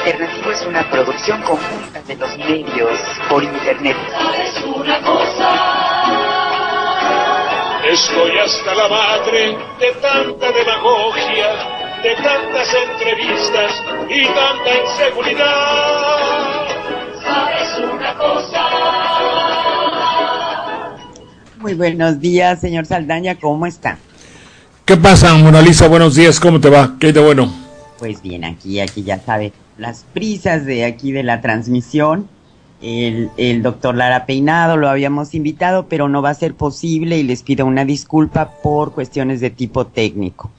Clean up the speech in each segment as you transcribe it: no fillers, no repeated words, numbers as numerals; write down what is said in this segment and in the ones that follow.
Alternativo es una producción conjunta de los medios por internet. Es una cosa. Estoy hasta la madre de tanta demagogia, de tantas entrevistas y tanta inseguridad. ¿Sabes una cosa? Muy buenos días, señor Saldaña, ¿cómo está? ¿Qué pasa, Mona Lisa? Buenos días, ¿cómo te va? ¿Qué hay de bueno? Pues bien, aquí ya sabe, las prisas de aquí de la transmisión. El doctor Lara Peinado lo habíamos invitado, pero no va a ser posible y les pido una disculpa por cuestiones de tipo técnico.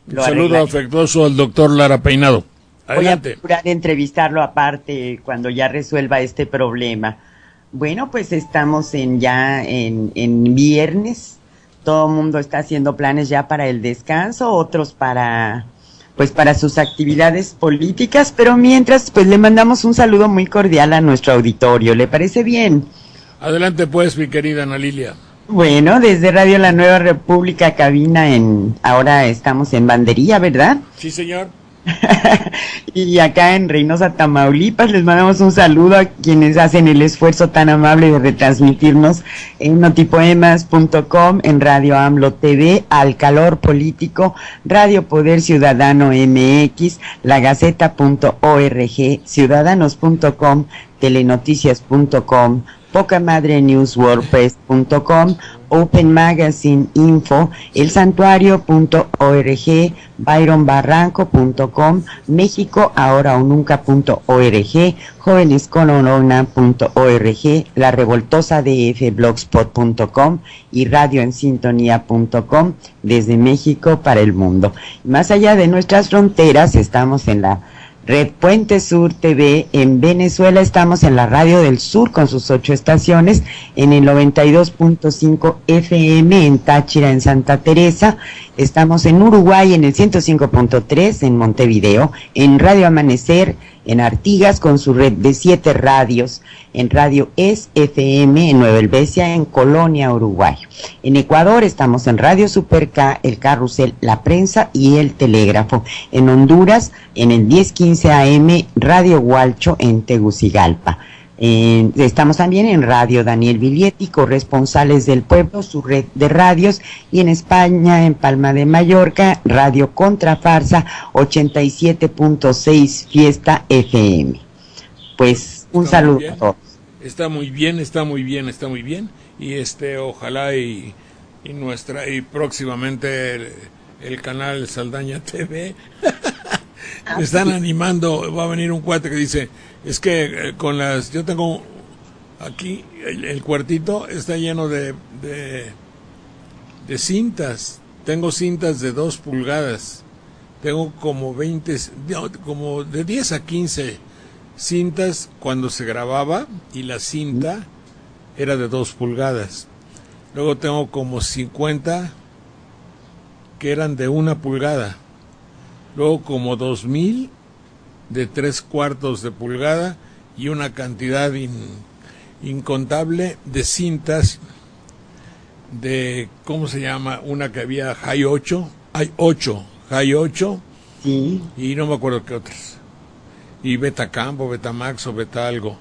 Un saludo afectuoso al doctor Lara Peinado. Adelante. Voy a procurar entrevistarlo aparte cuando ya resuelva este problema. Bueno, pues estamos ya en viernes. Todo el mundo está haciendo planes ya para el descanso, otros para sus actividades políticas, pero mientras, pues le mandamos un saludo muy cordial a nuestro auditorio. ¿Le parece bien? Adelante pues, mi querida Ana Lilia. Bueno, desde Radio La Nueva República, cabina ahora estamos en Bandería, ¿verdad? Sí, señor. Y acá en Reynosa, Tamaulipas, les mandamos un saludo a quienes hacen el esfuerzo tan amable de retransmitirnos en notipoemas.com, en Radio AMLO TV, Al Calor Político, Radio Poder Ciudadano MX, lagaceta.org, ciudadanos.com, telenoticias.com, pocamadrenewswordpress.com, Open Magazine Info, elsantuario.org, byronbarranco.com, mexicoahoraonunca.org, jovenescononona.org, la revoltosa blogspot.com y radioensintonía.com desde México para el mundo. Más allá de nuestras fronteras, estamos en la Red Puente Sur TV. En Venezuela estamos en la Radio del Sur con sus 8 estaciones, en el 92.5 FM en Táchira, en Santa Teresa. Estamos en Uruguay en el 105.3 en Montevideo, en Radio Amanecer en Artigas con su red de 7 radios, en Radio Es-FM en Nueva Helvecia, en Colonia, Uruguay. En Ecuador estamos en Radio Super K, El Carrusel, La Prensa y El Telégrafo. En Honduras en el 1015 AM, Radio Hualcho en Tegucigalpa. Estamos también en Radio Daniel Viglietti, Corresponsales del Pueblo, su red de radios, y en España, en Palma de Mallorca, Radio Contrafarsa 87.6 Fiesta FM. Pues un saludo a todos. Está muy bien. Y ojalá y próximamente el canal Saldaña TV me están animando. Va a venir un cuate que dice, es que yo tengo aquí el cuartito está lleno de cintas. Tengo cintas de 2 pulgadas. Tengo como 20, como de 10 a 15 cintas cuando se grababa, y la cinta era de 2 pulgadas. Luego tengo como 50 que eran de 1 pulgada. Luego como 2000 de 3/4 de pulgada, y una cantidad incontable de cintas de, ¿cómo se llama? Una que había High 8, hay 8 High 8, sí, y no me acuerdo qué otras, y Betacam o Betamax o Beta algo.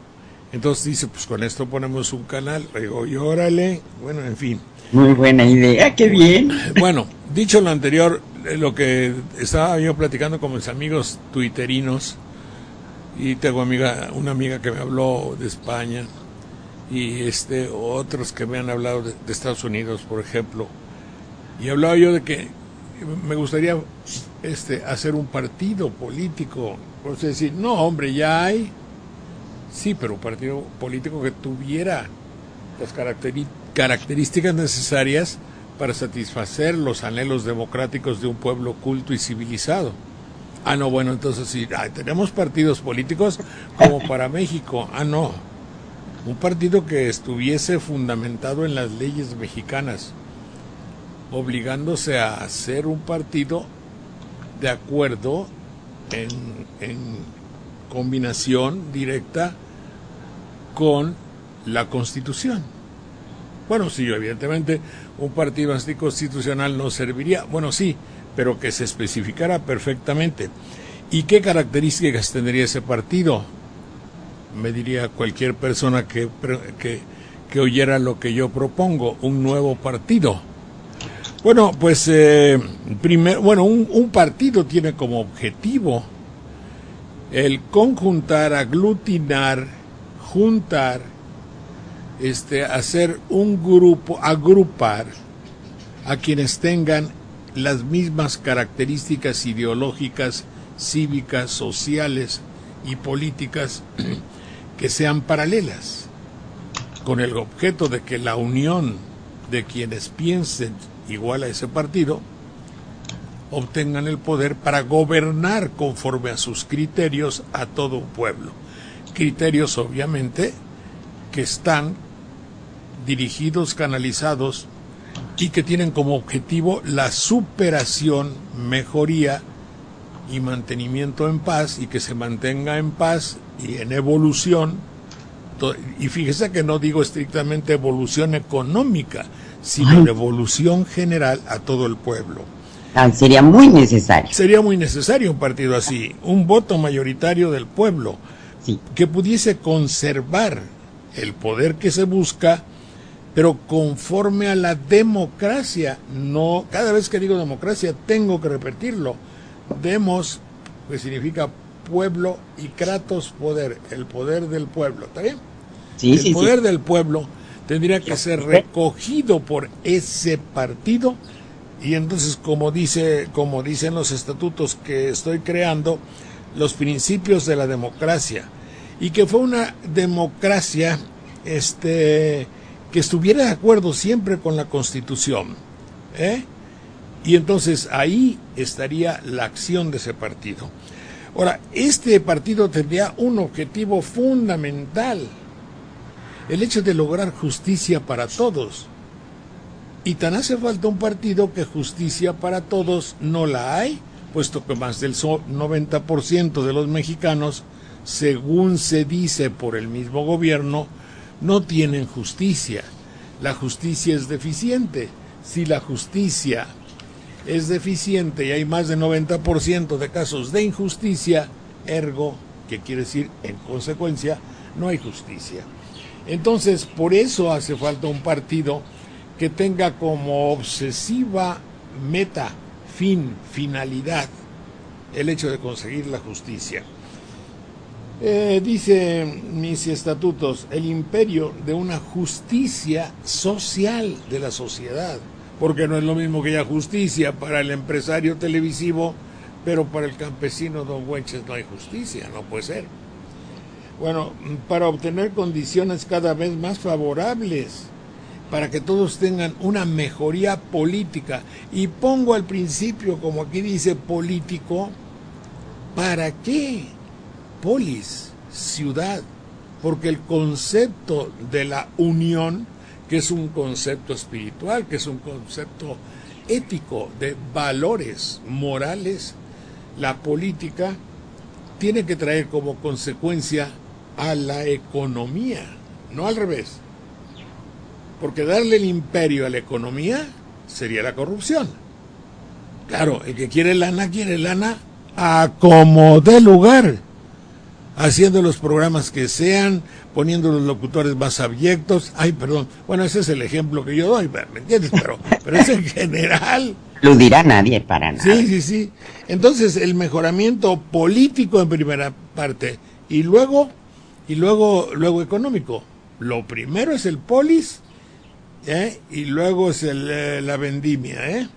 Entonces dice, pues con esto ponemos un canal. Le digo, y órale, bueno, en fin. Muy buena idea, qué bien. Bueno, dicho lo anterior, lo que estaba yo platicando con mis amigos tuiterinos, y tengo una amiga que me habló de España, y otros que me han hablado de Estados Unidos, por ejemplo, y hablaba yo de que me gustaría hacer un partido político. Por eso decir, no, hombre, ya hay. Sí, pero un partido político que tuviera las características necesarias para satisfacer los anhelos democráticos de un pueblo culto y civilizado. Ah, no, bueno, entonces sí, tenemos partidos políticos como para México. Ah, no, un partido que estuviese fundamentado en las leyes mexicanas, obligándose a hacer un partido de acuerdo en combinación directa con la Constitución. Bueno, sí, evidentemente un partido anticonstitucional no serviría. Bueno, sí, pero que se especificara perfectamente. ¿Y qué características tendría ese partido? Me diría cualquier persona que oyera lo que yo propongo, un nuevo partido. Bueno, pues un partido tiene como objetivo el conjuntar, aglutinar, juntar, hacer un grupo, agrupar a quienes tengan las mismas características ideológicas, cívicas, sociales y políticas que sean paralelas, con el objeto de que la unión de quienes piensen igual a ese partido obtengan el poder para gobernar conforme a sus criterios a todo un pueblo. Criterios, obviamente, que están dirigidos, canalizados y que tienen como objetivo la superación, mejoría y mantenimiento en paz, y que se mantenga en paz y en evolución. Y fíjese que no digo estrictamente evolución económica, sino la evolución general a todo el pueblo. Sería muy necesario. Sería muy necesario un partido así, un voto mayoritario del pueblo, sí, que pudiese conservar el poder que se busca, pero conforme a la democracia. No, cada vez que digo democracia tengo que repetirlo. Demos, que significa pueblo, y kratos, poder, el poder del pueblo, ¿está bien? Sí, el poder del pueblo tendría que ser recogido por ese partido, y entonces, como dicen los estatutos que estoy creando, los principios de la democracia, y que fue una democracia que estuviera de acuerdo siempre con la Constitución, y entonces ahí estaría la acción de ese partido. Ahora, este partido tendría un objetivo fundamental: el hecho de lograr justicia para todos. Y tan hace falta un partido que justicia para todos no la hay, puesto que más del 90% de los mexicanos, según se dice por el mismo gobierno, no tienen justicia. La justicia es deficiente. Si la justicia es deficiente y hay más del 90% de casos de injusticia, ergo, que quiere decir en consecuencia, no hay justicia. Entonces, por eso hace falta un partido que tenga como obsesiva meta, finalidad, el hecho de conseguir la justicia. Dice mis estatutos, el imperio de una justicia social de la sociedad, porque no es lo mismo que haya justicia para el empresario televisivo, pero para el campesino don Güenches no hay justicia, no puede ser. Bueno, para obtener condiciones cada vez más favorables, para que todos tengan una mejoría política. Y pongo al principio, como aquí dice, político, ¿para qué? Polis, ciudad, porque el concepto de la unión, que es un concepto espiritual, que es un concepto ético, de valores morales, la política tiene que traer como consecuencia a la economía, no al revés. Porque darle el imperio a la economía sería la corrupción. Claro, el que quiere lana a como dé lugar, haciendo los programas que sean, poniendo los locutores más abyectos. Ay, perdón, bueno, ese es el ejemplo que yo doy, ¿me entiendes? Pero es en general. Lo dirá nadie para nada. Sí. Entonces, el mejoramiento político en primera parte, y luego económico. Lo primero es el polis, y luego es la vendimia,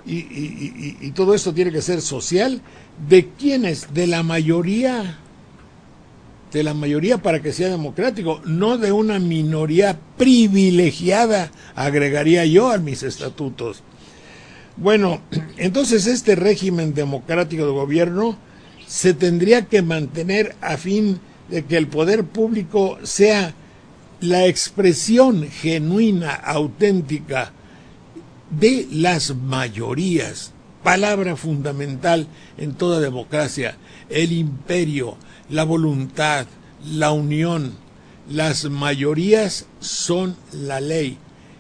y todo esto tiene que ser social. ¿De quiénes? De la mayoría para que sea democrático, no de una minoría privilegiada, agregaría yo a mis estatutos. Bueno, entonces este régimen democrático de gobierno se tendría que mantener a fin de que el poder público sea la expresión genuina, auténtica de las mayorías, palabra fundamental en toda democracia. El imperio, la voluntad, la unión, las mayorías son la ley,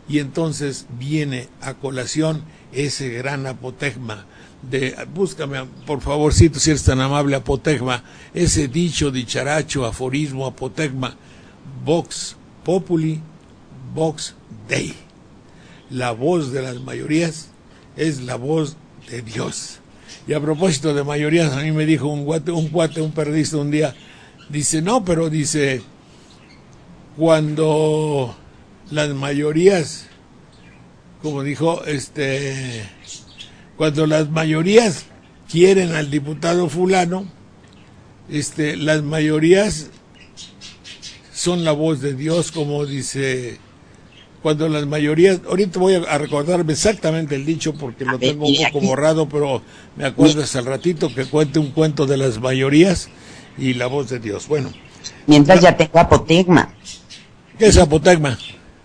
y entonces viene a colación ese gran apotegma búscame, por favorcito, si eres tan amable, apotegma, ese dicho, dicharacho, aforismo, apotegma, Vox Populi, Vox Dei. La voz de las mayorías es la voz de Dios. Y a propósito de mayorías, a mí me dijo un periodista un día, dice, no, pero dice, cuando las mayorías, como dijo, cuando las mayorías quieren al diputado fulano, las mayorías son la voz de Dios, como dice, cuando las mayorías, ahorita voy a recordarme exactamente el dicho porque lo tengo un poco borrado, pero me acuerdo hasta el ratito que cuente un cuento de las mayorías y la voz de Dios. Bueno. Mientras ya tengo apotegma. ¿Qué es apotegma?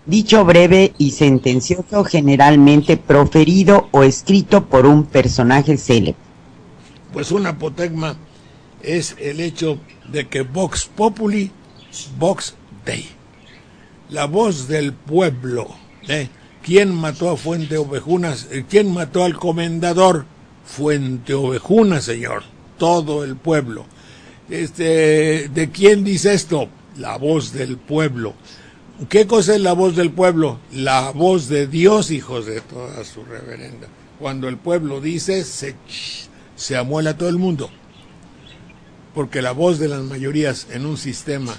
Dicho breve y sentencioso, generalmente proferido o escrito por un personaje célebre. Pues un apotegma es el hecho de que Vox Populi, Vox Dei. La voz del pueblo. ¿Quién mató a Fuente Ovejunas? ¿Quién mató al comendador? Fuente Ovejuna, señor. Todo el pueblo. ¿De quién dice esto? La voz del pueblo. ¿Qué cosa es la voz del pueblo? La voz de Dios, hijos de toda su reverenda. Cuando el pueblo dice, se amuela todo el mundo. Porque la voz de las mayorías en un sistema,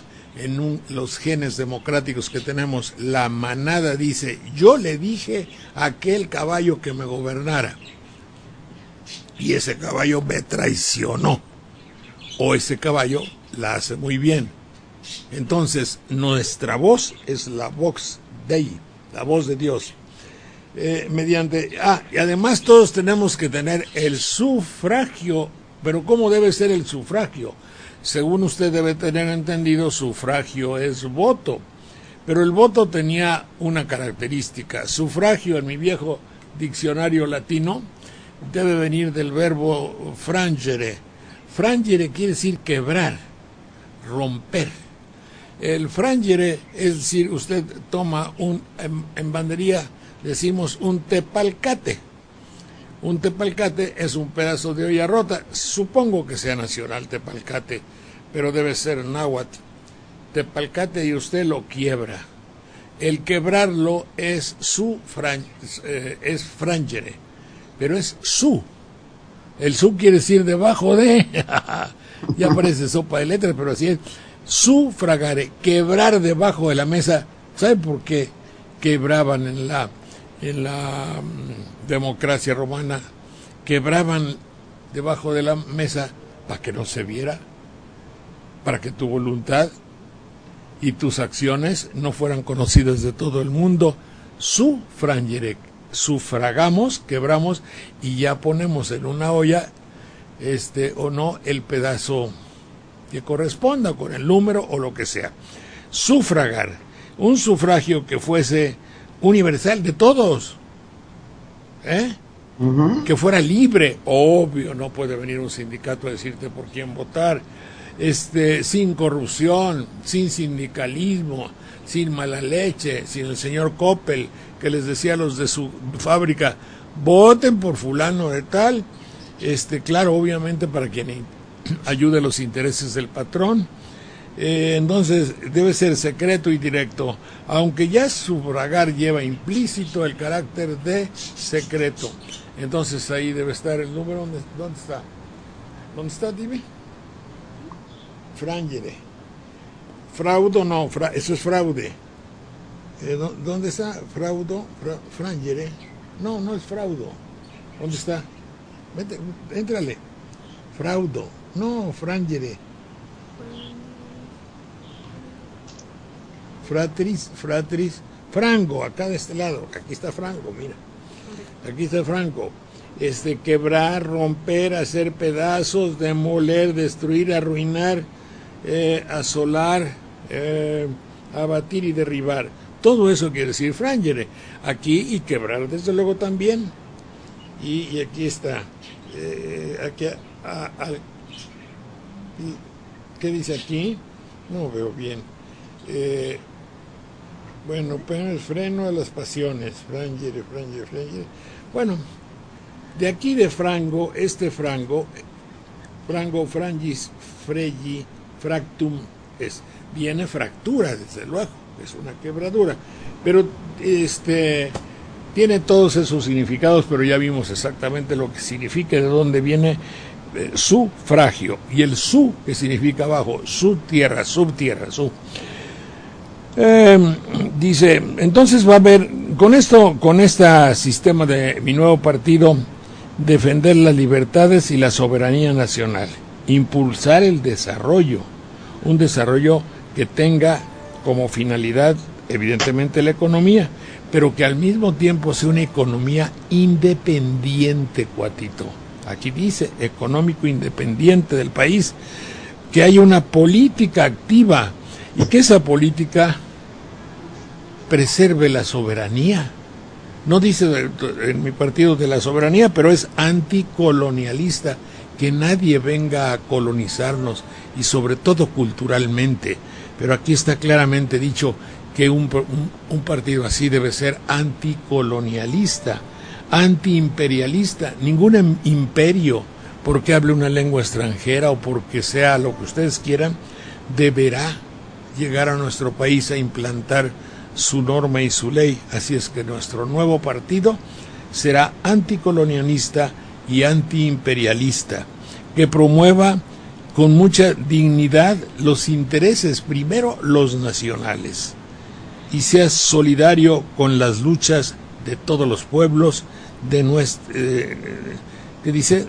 los genes democráticos que tenemos, la manada dice, yo le dije a aquel caballo que me gobernara. Y ese caballo me traicionó. O ese caballo la hace muy bien. Entonces, nuestra voz es la Vox Dei, la voz de Dios. Y además todos tenemos que tener el sufragio. Pero ¿cómo debe ser el sufragio? Según usted debe tener entendido, sufragio es voto. Pero el voto tenía una característica. Sufragio, en mi viejo diccionario latino, debe venir del verbo frangere. Frangere quiere decir quebrar, romper. El frangere, es decir, usted toma en bandería decimos un tepalcate. Un tepalcate es un pedazo de olla rota, supongo que sea nacional tepalcate, pero debe ser náhuatl. Tepalcate y usted lo quiebra. El quebrarlo es es frangere, pero es su. El su quiere decir debajo de. Ya parece sopa de letras, pero así es. Sufragare, quebrar debajo de la mesa. ¿Sabe por qué quebraban en la democracia romana? Quebraban debajo de la mesa para que no se viera, para que tu voluntad y tus acciones no fueran conocidas de todo el mundo. Sufrangere, sufragamos, quebramos y ya ponemos en una olla o no el pedazo que corresponda con el número o lo que sea. Sufragar, un sufragio que fuese universal de todos, que fuera libre. Obvio, no puede venir un sindicato a decirte por quién votar, sin corrupción, sin sindicalismo, sin mala leche, sin el señor Coppel que les decía a los de su fábrica, voten por fulano de tal, claro, obviamente para quien ayude los intereses del patrón. Entonces debe ser secreto y directo, aunque ya sufragar lleva implícito el carácter de secreto. Entonces ahí debe estar el número. ¿Dónde está? ¿Dónde está, dime? Frangere. Fraudo no, eso es fraude. ¿Dónde está? Fraudo, frangere. No, no es fraudo. ¿Dónde está? Vete, éntrale. Fraudo. No, frangere. Fratris, frango, acá de este lado, aquí está frango, mira, aquí está franco, quebrar, romper, hacer pedazos, demoler, destruir, arruinar, asolar, abatir y derribar, todo eso quiere decir frangere, aquí, y quebrar desde luego también, y aquí está, aquí, ¿qué dice aquí? No veo bien. Bueno, pero el freno a las pasiones, frangere. Bueno, De aquí de Frango, Frango frangis, fregi, fractum, viene fractura, desde luego, es una quebradura, pero tiene todos esos significados, pero ya vimos exactamente lo que significa, de dónde viene sufragio, y el su, que significa abajo, subtierra. Dice, entonces va a haber, con este sistema de mi nuevo partido, defender las libertades y la soberanía nacional, impulsar el desarrollo, un desarrollo que tenga como finalidad, evidentemente, la economía, pero que al mismo tiempo sea una economía independiente, cuatito. Aquí dice, económico independiente del país, que haya una política activa y que esa política preserve la soberanía. No dice en mi partido de la soberanía, pero es anticolonialista, que nadie venga a colonizarnos, y sobre todo culturalmente. Pero aquí está claramente dicho que un partido así debe ser anticolonialista, antiimperialista. Ningún imperio, porque hable una lengua extranjera o porque sea lo que ustedes quieran, deberá llegar a nuestro país a implantar su norma y su ley. Así es que nuestro nuevo partido será anticolonialista y antiimperialista, que promueva con mucha dignidad los intereses, primero los nacionales, y sea solidario con las luchas de todos los pueblos de nuestro, que dice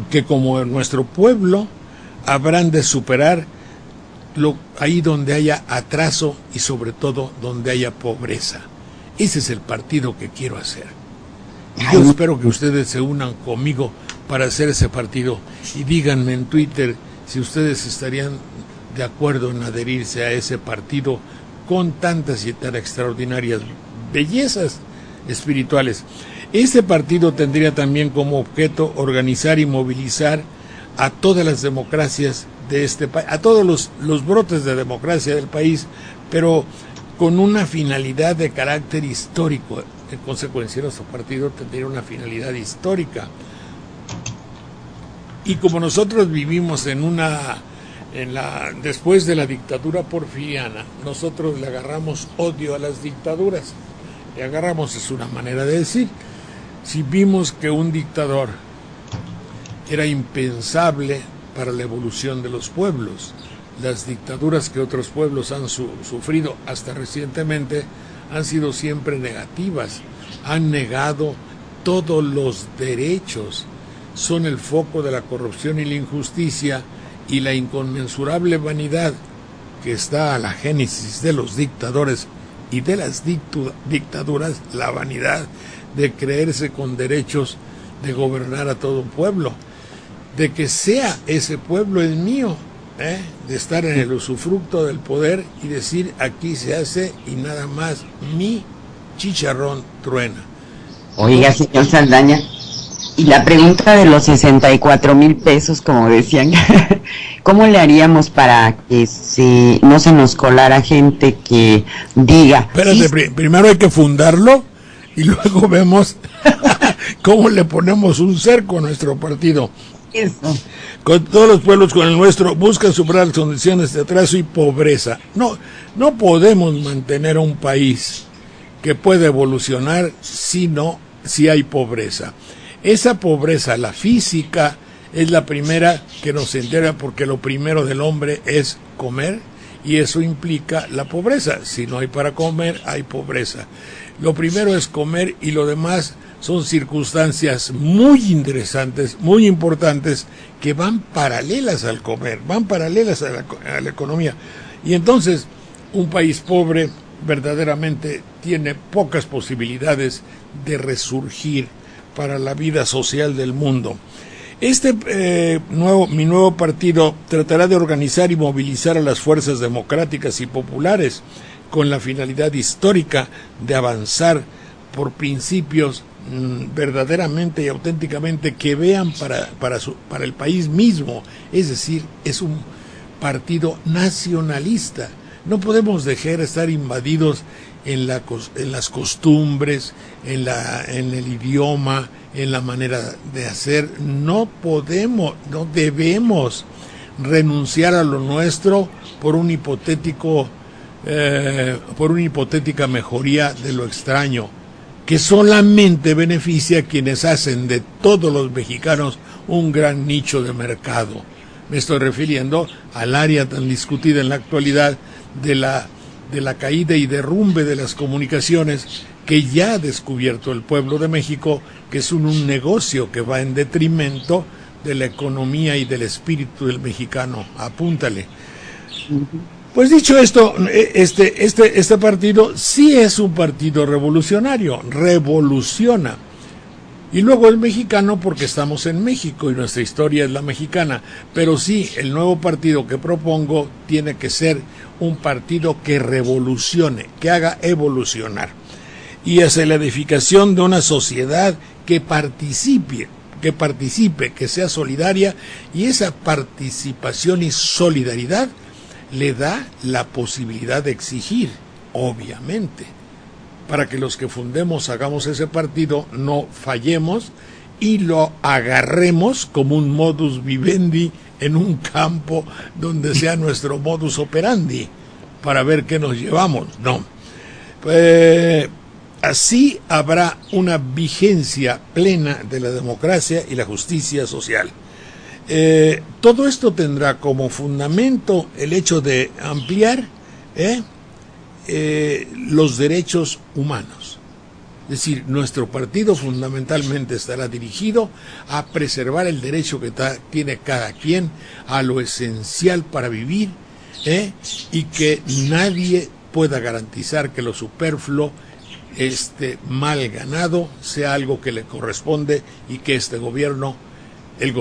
que como nuestro pueblo habrán de superar ahí donde haya atraso y sobre todo donde haya pobreza. Ese es el partido que quiero hacer. Y yo espero que ustedes se unan conmigo para hacer ese partido, y díganme en Twitter si ustedes estarían de acuerdo en adherirse a ese partido con tantas y tan extraordinarias bellezas espirituales. Este partido tendría también como objeto organizar y movilizar a todas las democracias de este país, a todos los brotes de democracia del país, pero con una finalidad de carácter histórico. En consecuencia, nuestro partido tendría una finalidad histórica. Y como nosotros vivimos después de la dictadura porfiriana, nosotros le agarramos odio a las dictaduras. Le agarramos, es una manera de decir. Si vimos que un dictador era impensable para la evolución de los pueblos, las dictaduras que otros pueblos han sufrido hasta recientemente han sido siempre negativas, han negado todos los derechos, son el foco de la corrupción y la injusticia y la inconmensurable vanidad que está a la génesis de los dictadores y de las dictaduras, la vanidad de creerse con derechos de gobernar a todo un pueblo, de que sea ese pueblo es mío, de estar en el usufructo del poder y decir aquí se hace y nada más, mi chicharrón truena. Oiga, señor Saldaña, y la pregunta de los 64,000 pesos, como decían, ¿cómo le haríamos para que no se nos colara gente que diga? Espérate, sí, primero hay que fundarlo y luego vemos cómo le ponemos un cerco a nuestro partido. Eso. Con todos los pueblos con el nuestro buscan superar las condiciones de atraso y pobreza. No podemos mantener un país que pueda evolucionar si hay pobreza. Esa pobreza, la física, es la primera que nos entera, porque lo primero del hombre es comer, y eso implica la pobreza. Si no hay para comer, hay pobreza. Lo primero es comer, y lo demás son circunstancias muy interesantes, muy importantes, que van paralelas al comer, van paralelas a la economía. Y entonces, un país pobre verdaderamente tiene pocas posibilidades de resurgir para la vida social del mundo. Mi nuevo partido tratará de organizar y movilizar a las fuerzas democráticas y populares con la finalidad histórica de avanzar por principios verdaderamente y auténticamente que vean para el país mismo. Es decir, es un partido nacionalista. No podemos dejar de estar invadidos en las costumbres, en el idioma, en la manera de hacer. No debemos renunciar a lo nuestro por una hipotética mejoría de lo extraño, que solamente beneficia a quienes hacen de todos los mexicanos un gran nicho de mercado. Me estoy refiriendo al área tan discutida en la actualidad de la caída y derrumbe de las comunicaciones, que ya ha descubierto el pueblo de México que es un negocio que va en detrimento de la economía y del espíritu del mexicano. Apúntale. Pues dicho esto, este partido sí es un partido revolucionario, revoluciona. Y luego el mexicano, porque estamos en México y nuestra historia es la mexicana. Pero sí, el nuevo partido que propongo tiene que ser un partido que revolucione, que haga evolucionar. Y hacia la edificación de una sociedad que participe, que sea solidaria, y esa participación y solidaridad le da la posibilidad de exigir, obviamente, para que los que fundemos, hagamos ese partido, no fallemos y lo agarremos como un modus vivendi en un campo donde sea nuestro modus operandi, para ver qué nos llevamos. No. Así habrá una vigencia plena de la democracia y la justicia social. Todo esto tendrá como fundamento el hecho de ampliar los derechos humanos. Es decir, nuestro partido fundamentalmente estará dirigido a preservar el derecho que tiene cada quien a lo esencial para vivir, y que nadie pueda garantizar que lo superfluo, mal ganado, sea algo que le corresponde, y que este gobierno, el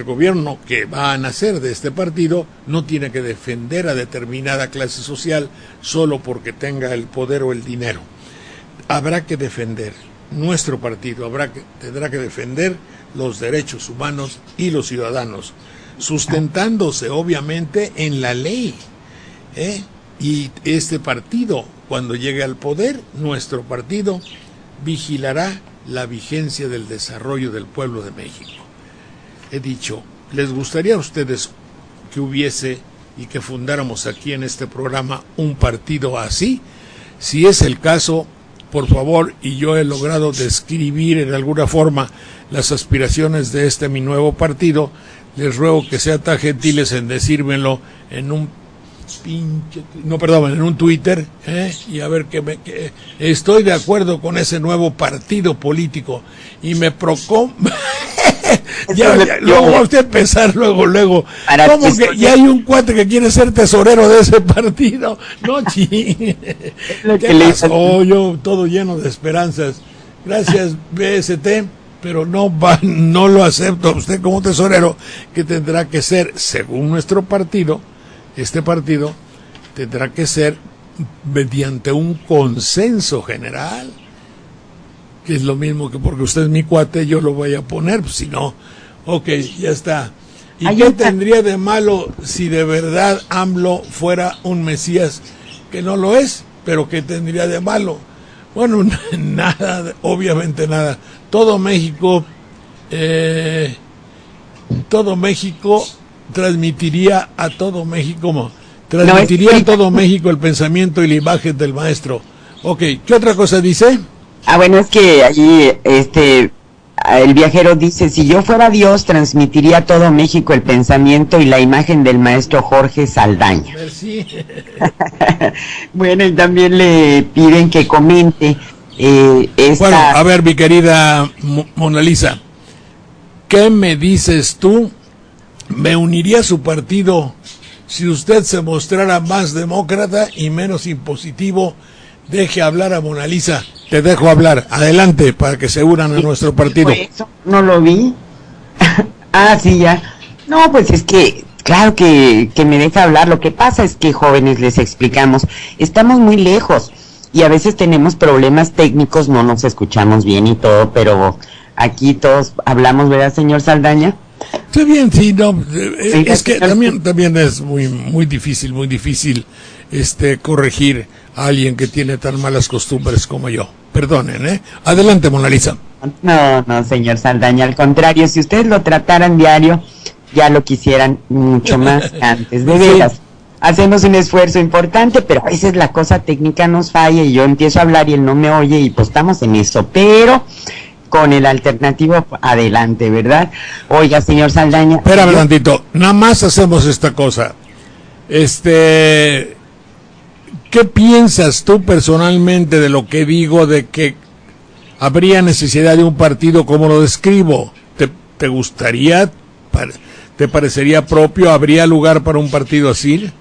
gobierno que va a nacer de este partido, no tiene que defender a determinada clase social solo porque tenga el poder o el dinero. Habrá que defender, nuestro partido tendrá que defender los derechos humanos y los ciudadanos, sustentándose obviamente en la ley, y este partido, cuando llegue al poder, nuestro partido vigilará la vigencia del desarrollo del pueblo de México. He dicho, ¿les gustaría a ustedes que hubiese y que fundáramos aquí en este programa un partido así? Si es el caso, por favor, y yo he logrado describir en alguna forma las aspiraciones de mi nuevo partido, les ruego que sean tan gentiles en decírmelo en un en un Twitter, y a ver que estoy de acuerdo con ese nuevo partido político, y me luego va a usted pensar luego ¿cómo que ya hay un cuate que quiere ser tesorero de ese partido? No, ¿qué pasó? Yo todo lleno de esperanzas. Gracias, BST, pero no lo acepto a usted como tesorero, que tendrá que ser, según nuestro partido, este partido tendrá que ser mediante un consenso general, que es lo mismo que porque usted es mi cuate yo lo voy a poner, pues si no, ok, ya está. ¿Y qué tendría de malo si de verdad AMLO fuera un mesías, que no lo es, pero qué tendría de malo? Bueno, nada, obviamente nada. Todo México transmitiría a todo México el pensamiento y la imagen del maestro. Ok, ¿qué otra cosa dice? Bueno, es que allí el viajero dice, si yo fuera Dios, transmitiría a todo México el pensamiento y la imagen del maestro Jorge Saldaña. Sí. Bueno, y también le piden que comente Bueno, a ver, mi querida Mona Lisa, ¿qué me dices tú? ¿Me uniría a su partido si usted se mostrara más demócrata y menos impositivo? Deje hablar a Mona Lisa. Te dejo hablar. Adelante, para que se unan a nuestro partido. Eso no lo vi. Sí, ya. No, pues es que, claro que me deja hablar. Lo que pasa es que, jóvenes, les explicamos, estamos muy lejos y a veces tenemos problemas técnicos, no nos escuchamos bien y todo, pero aquí todos hablamos, ¿verdad, señor Saldaña? Está bien, sí, no, es que también es muy difícil corregir a alguien que tiene tan malas costumbres como yo. Perdonen, ¿eh? Adelante, Mona Lisa. No, señor Saldaña, al contrario, si ustedes lo trataran diario, ya lo quisieran mucho más antes, de veras. Hacemos un esfuerzo importante, pero a veces la cosa técnica nos falla y yo empiezo a hablar y él no me oye y pues estamos en eso, pero con el alternativo adelante, ¿verdad? Oiga, señor Saldaña. Espérame tantito, nada más hacemos esta cosa. ¿Qué piensas tú personalmente de lo que digo de que habría necesidad de un partido como lo describo? ¿Te gustaría, te parecería propio, habría lugar para un partido así?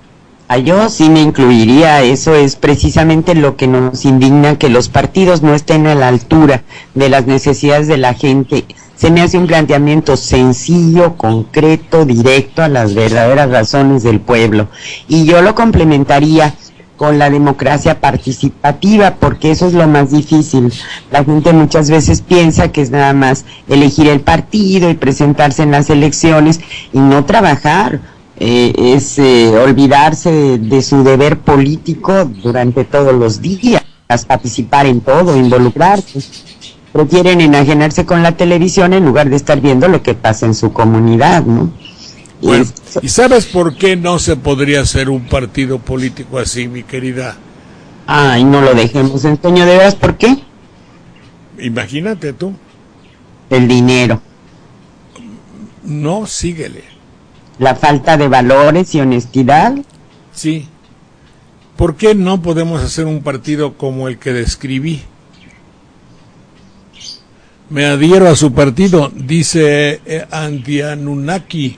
Yo sí me incluiría, eso es precisamente lo que nos indigna, que los partidos no estén a la altura de las necesidades de la gente. Se me hace un planteamiento sencillo, concreto, directo a las verdaderas razones del pueblo. Y yo lo complementaría con la democracia participativa, porque eso es lo más difícil. La gente muchas veces piensa que es nada más elegir el partido y presentarse en las elecciones y no trabajar. Es olvidarse de su deber político durante todos los días, participar en todo, involucrarse. Prefieren enajenarse con la televisión en lugar de estar viendo lo que pasa en su comunidad, ¿no? Bueno, ¿y sabes por qué no se podría hacer un partido político así, mi querida? Ay, no lo dejemos, Antonio, ¿de veras por qué? Imagínate tú. El dinero. No, síguele. La falta de valores y honestidad. Sí. ¿Por qué no podemos hacer un partido como el que describí? Me adhiero a su partido, dice Antianunaki.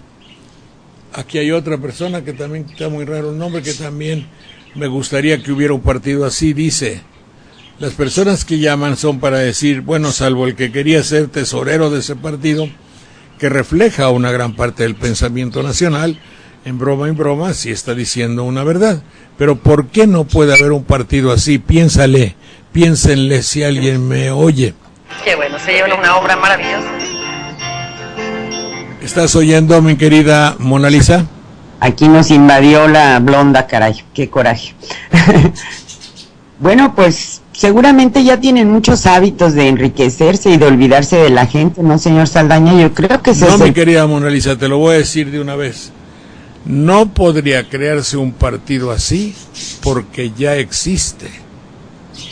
Aquí hay otra persona que también está muy raro el nombre, que también me gustaría que hubiera un partido así, dice. Las personas que llaman son para decir, bueno, salvo el que quería ser tesorero de ese partido, que refleja una gran parte del pensamiento nacional, en broma, sí está diciendo una verdad. Pero ¿por qué no puede haber un partido así? Piénsenle si alguien me oye. Qué bueno, se lleva una obra maravillosa. ¿Estás oyendo, mi querida Mona Lisa? Aquí nos invadió la blonda, caray, qué coraje. Bueno, pues seguramente ya tienen muchos hábitos de enriquecerse y de olvidarse de la gente, ¿no, señor Saldaña? Yo creo que no, mi querida Mona Lisa, te lo voy a decir de una vez. No podría crearse un partido así porque ya existe.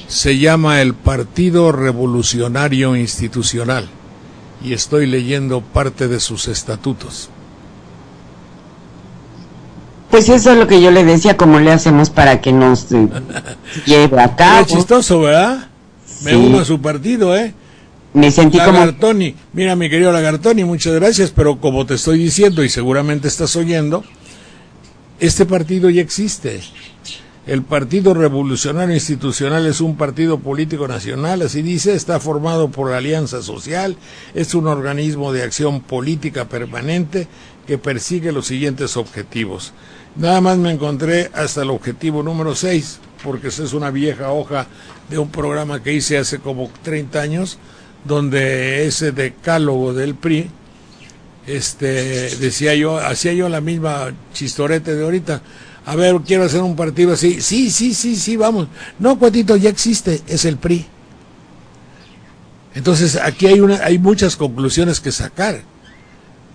Se llama el Partido Revolucionario Institucional y estoy leyendo parte de sus estatutos. Pues eso es lo que yo le decía, cómo le hacemos para que nos lleve a cabo. Es chistoso, ¿verdad? Sí. Me uno a su partido, ¿eh? Me sentí Lagartoni. Mira, mi querido Lagartoni, muchas gracias, pero como te estoy diciendo y seguramente estás oyendo, este partido ya existe. El Partido Revolucionario Institucional es un partido político nacional, así dice, está formado por la Alianza Social, es un organismo de acción política permanente que persigue los siguientes objetivos. Nada más me encontré hasta el objetivo número 6, porque esa es una vieja hoja de un programa que hice hace como 30 años, donde ese decálogo del PRI, decía yo, hacía yo la misma chistorete de ahorita. A ver, quiero hacer un partido así. Sí, vamos. No, cuatito, ya existe, es el PRI. Entonces, aquí hay muchas conclusiones que sacar.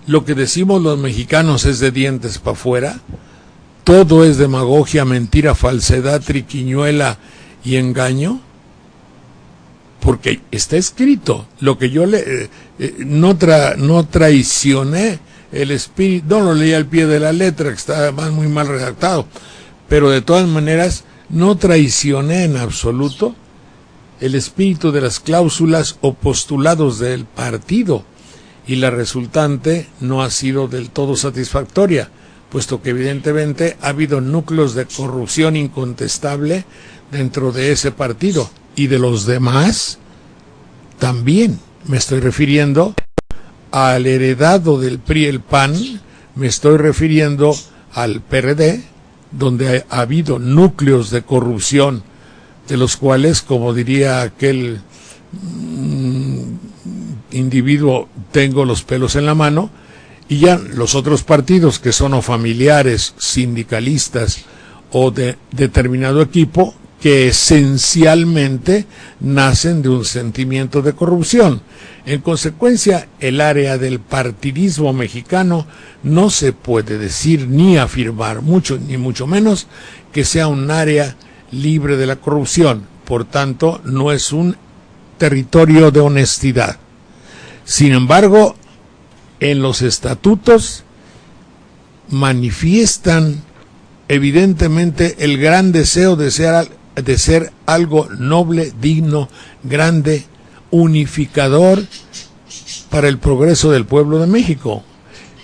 Lo que decimos los mexicanos es de dientes para afuera. Todo es demagogia, mentira, falsedad, triquiñuela y engaño. Porque está escrito. Lo que yo no traicioné el espíritu, no lo leí al pie de la letra, que está además muy mal redactado, pero de todas maneras no traicioné en absoluto el espíritu de las cláusulas o postulados del partido, y la resultante no ha sido del todo satisfactoria, puesto que evidentemente ha habido núcleos de corrupción incontestable dentro de ese partido, y de los demás también. Me estoy refiriendo al heredado del PRI, el PAN, me estoy refiriendo al PRD, donde ha habido núcleos de corrupción, de los cuales, como diría aquel individuo, tengo los pelos en la mano, y ya los otros partidos que son o familiares, sindicalistas o de determinado equipo, que esencialmente nacen de un sentimiento de corrupción. En consecuencia, el área del partidismo mexicano no se puede decir ni afirmar mucho, ni mucho menos, que sea un área libre de la corrupción. Por tanto, no es un territorio de honestidad. Sin embargo, en los estatutos manifiestan evidentemente el gran deseo de ser algo noble, digno, grande, unificador para el progreso del pueblo de México.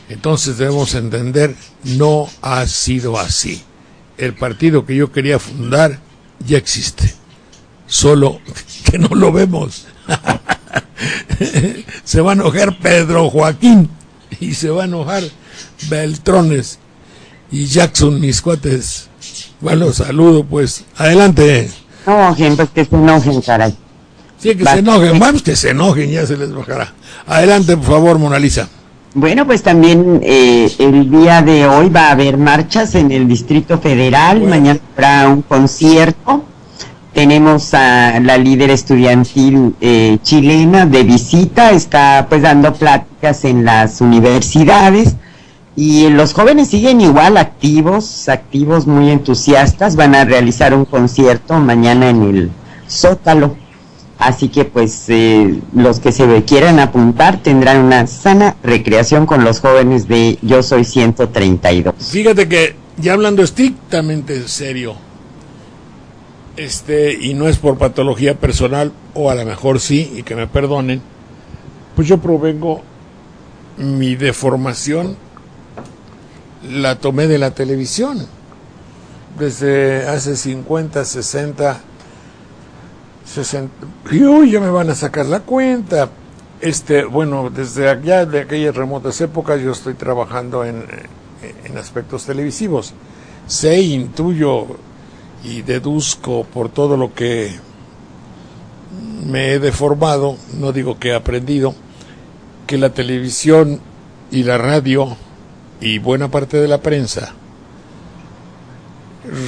Entonces debemos entender, no ha sido así. El partido que yo quería fundar ya existe, solo que no lo vemos. Se va a enojar Pedro Joaquín y se va a enojar Beltrones y Jackson, mis cuates. Bueno, saludo pues. Adelante. No, pues que se enojen, caray. Sí, que se enojen. Vamos, que se enojen, ya se les bajará. Adelante, por favor, Mona Lisa. Bueno, pues también el día de hoy va a haber marchas en el Distrito Federal. Bueno. Mañana habrá un concierto. Tenemos a la líder estudiantil chilena de visita. Está pues dando pláticas en las universidades. Y los jóvenes siguen igual activos, muy entusiastas. Van a realizar un concierto mañana en el Zócalo. Así que pues los que se quieran apuntar tendrán una sana recreación con los jóvenes de Yo Soy 132. Fíjate que ya hablando estrictamente en serio, y no es por patología personal, o a lo mejor sí, y que me perdonen, pues yo provengo, mi deformación la tomé de la televisión. Desde hace 50, 60... y uy, ya me van a sacar la cuenta. Bueno, desde allá, de aquellas remotas épocas, yo estoy trabajando en aspectos televisivos. Sé, intuyo y deduzco por todo lo que me he deformado, no digo que he aprendido, que la televisión y la radio y buena parte de la prensa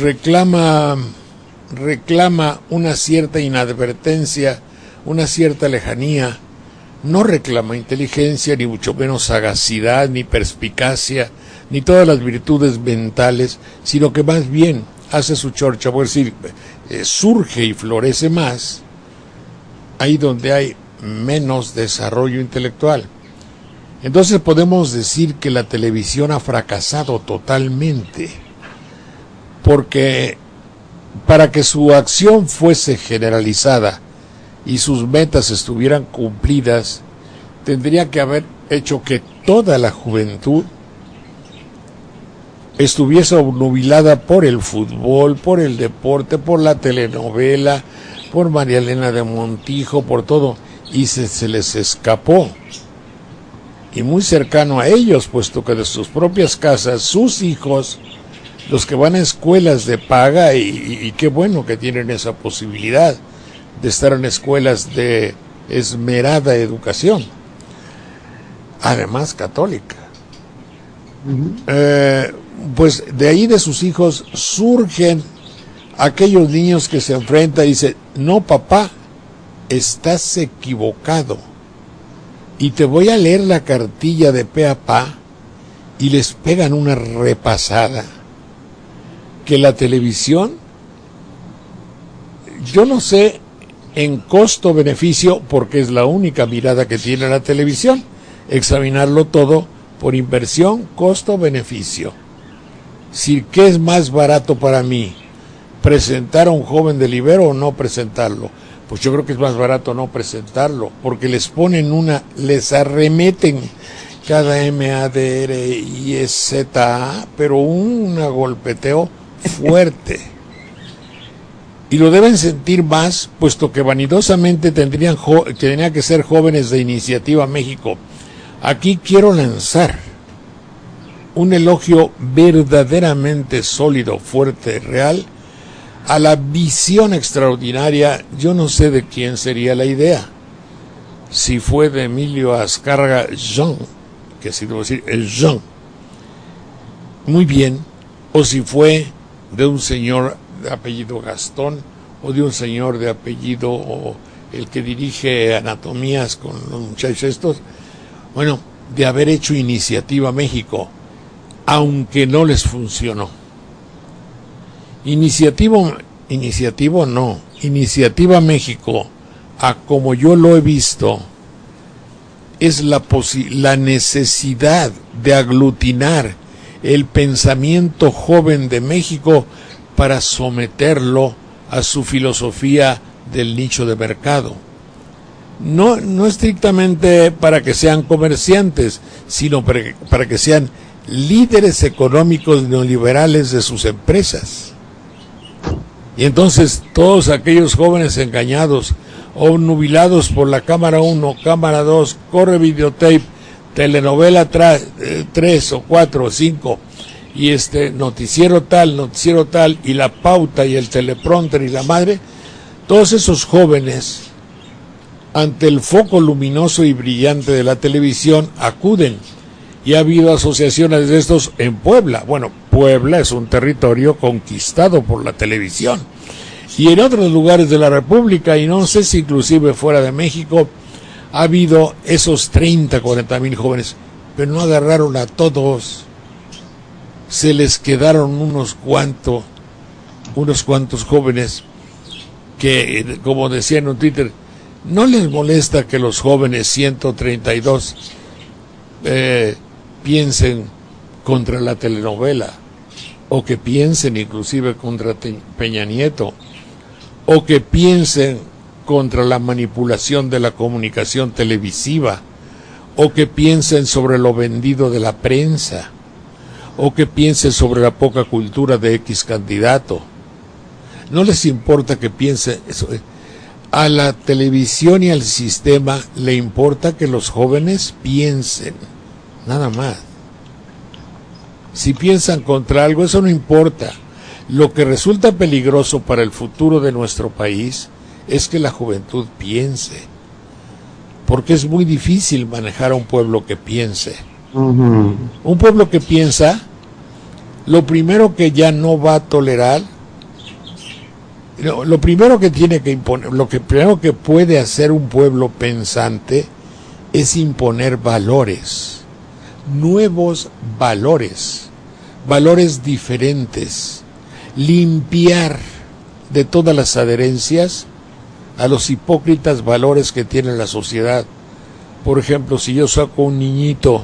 reclama una cierta inadvertencia, una cierta lejanía. No reclama inteligencia, ni mucho menos sagacidad, ni perspicacia, ni todas las virtudes mentales, sino que más bien hace su chorcha, por decir, surge y florece más ahí donde hay menos desarrollo intelectual. Entonces podemos decir que la televisión ha fracasado totalmente, porque para que su acción fuese generalizada y sus metas estuvieran cumplidas, tendría que haber hecho que toda la juventud estuviese obnubilada por el fútbol, por el deporte, por la telenovela, por María Elena de Montijo, por todo, y se les escapó. Y muy cercano a ellos, puesto que de sus propias casas, sus hijos, los que van a escuelas de paga, y qué bueno que tienen esa posibilidad de estar en escuelas de esmerada educación, además católica. Pues de ahí de sus hijos surgen aquellos niños que se enfrentan y dicen: no, papá, estás equivocado, y te voy a leer la cartilla de pe a pa, y les pegan una repasada que la televisión, yo no sé en costo-beneficio, porque es la única mirada que tiene la televisión, examinarlo todo por inversión, costo-beneficio. Si qué es más barato para mí, presentar a un joven del Ibero o no presentarlo. Pues yo creo que es más barato no presentarlo, porque les ponen les arremeten cada MADRIZA, pero un golpeteo fuerte. Y lo deben sentir más, puesto que vanidosamente tendrían que ser jóvenes de Iniciativa México. Aquí quiero lanzar un elogio verdaderamente sólido, fuerte, real, a la visión extraordinaria. Yo no sé de quién sería la idea, si fue de Emilio Azcárraga Jean, que así debo decir, el Jean, muy bien, o si fue de un señor de apellido Gastón, o de un señor de apellido, o el que dirige anatomías con los muchachos estos, bueno, de haber hecho Iniciativa México, aunque no les funcionó. Iniciativa México, a como yo lo he visto, es la necesidad de aglutinar el pensamiento joven de México para someterlo a su filosofía del nicho de mercado. No estrictamente para que sean comerciantes, sino para que sean líderes económicos neoliberales de sus empresas. Y entonces todos aquellos jóvenes engañados, obnubilados por la cámara 1, cámara 2, corre videotape, telenovela 3 o 4 o 5, y noticiero tal, y la pauta y el teleprompter y la madre, todos esos jóvenes, ante el foco luminoso y brillante de la televisión, acuden. Y ha habido asociaciones de estos en Puebla. Bueno, Puebla es un territorio conquistado por la televisión. Y en otros lugares de la República, y no sé si inclusive fuera de México, ha habido esos 30, 40 mil jóvenes, pero no agarraron a todos. Se les quedaron unos cuantos jóvenes que, como decía en un Twitter, no les molesta que los jóvenes 132 piensen contra la telenovela, o que piensen inclusive contra Peña Nieto, o que piensen contra la manipulación de la comunicación televisiva, o que piensen sobre lo vendido de la prensa, o que piensen sobre la poca cultura de X candidato. No les importa que piensen eso. A la televisión y al sistema le importa que los jóvenes piensen, nada más. Si piensan contra algo, eso no importa. Lo que resulta peligroso para el futuro de nuestro país es que la juventud piense, porque es muy difícil manejar a un pueblo que piense. Uh-huh. Un pueblo que piensa, lo primero que ya no va a tolerar, lo primero que tiene que imponer, lo que primero que puede hacer un pueblo pensante es imponer valores, nuevos valores, valores diferentes, limpiar de todas las adherencias a los hipócritas valores que tiene la sociedad. Por ejemplo, si yo saco un niñito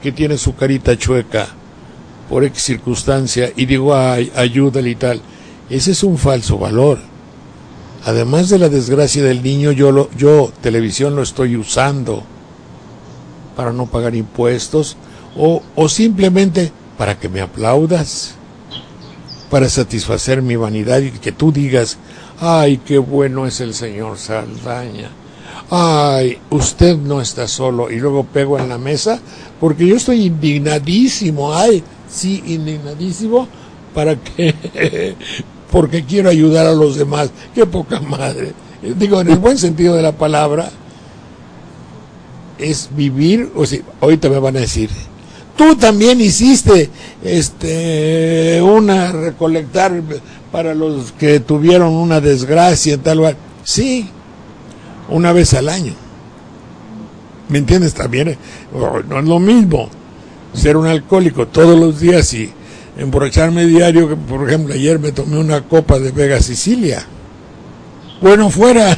que tiene su carita chueca por X circunstancia y digo, ay, ayúdale y tal, ese es un falso valor. Además de la desgracia del niño, yo televisión lo estoy usando para no pagar impuestos, o simplemente para que me aplaudas, para satisfacer mi vanidad y que tú digas, ay, qué bueno es el señor Saldaña, ay, usted no está solo, y luego pego en la mesa, porque yo estoy indignadísimo, ay, sí, indignadísimo, porque quiero ayudar a los demás. Qué poca madre. Digo, en el buen sentido de la palabra, es vivir, o sea, ahorita me van a decir, tú también hiciste recolectar para los que tuvieron una desgracia en tal lugar. Sí, una vez al año. ¿Me entiendes? También no es lo mismo ser un alcohólico todos los días y emborracharme diario, que por ejemplo ayer me tomé una copa de Vega Sicilia. Bueno, fuera,